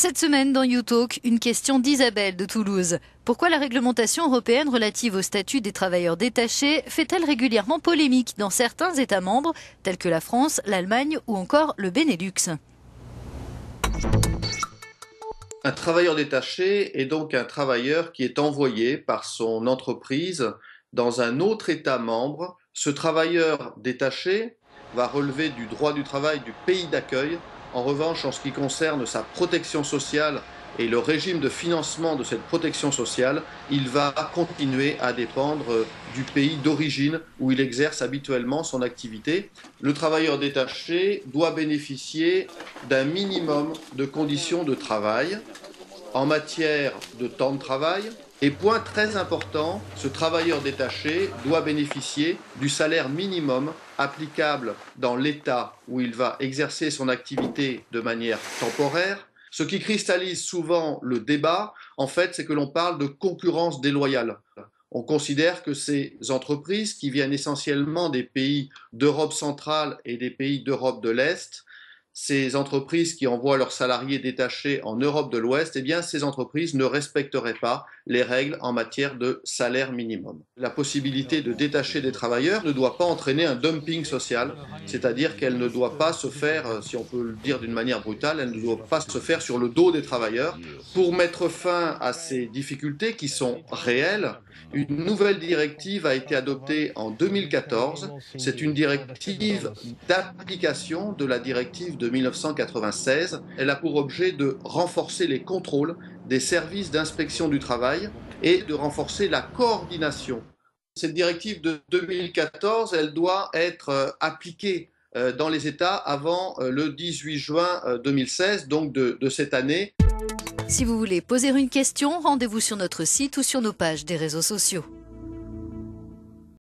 Cette semaine dans YouTalk, une question d'Isabelle de Toulouse. Pourquoi la réglementation européenne relative au statut des travailleurs détachés fait-elle régulièrement polémique dans certains États membres, tels que la France, l'Allemagne ou encore le Benelux? Un travailleur détaché est donc un travailleur qui est envoyé par son entreprise dans un autre État membre. Ce travailleur détaché va relever du droit du travail du pays d'accueil. En revanche, en ce qui concerne sa protection sociale et le régime de financement de cette protection sociale, il va continuer à dépendre du pays d'origine où il exerce habituellement son activité. Le travailleur détaché doit bénéficier d'un minimum de conditions de travail en matière de temps de travail. Et point très important, ce travailleur détaché doit bénéficier du salaire minimum applicable dans l'État où il va exercer son activité de manière temporaire. Ce qui cristallise souvent le débat, en fait, c'est que l'on parle de concurrence déloyale. On considère que ces entreprises qui viennent essentiellement des pays d'Europe centrale et des pays d'Europe de l'Est, ces entreprises qui envoient leurs salariés détachés en Europe de l'Ouest, eh bien, ces entreprises ne respecteraient pas les règles en matière de salaire minimum. La possibilité de détacher des travailleurs ne doit pas entraîner un dumping social, c'est-à-dire qu'elle ne doit pas se faire, si on peut le dire d'une manière brutale, elle ne doit pas se faire sur le dos des travailleurs. Pour mettre fin à ces difficultés qui sont réelles, une nouvelle directive a été adoptée en 2014. C'est une directive d'application de la directive de 1996. Elle a pour objet de renforcer les contrôles des services d'inspection du travail et de renforcer la coordination. Cette directive de 2014, elle doit être appliquée dans les États avant le 18 juin 2016, donc de cette année. Si vous voulez poser une question, rendez-vous sur notre site ou sur nos pages des réseaux sociaux.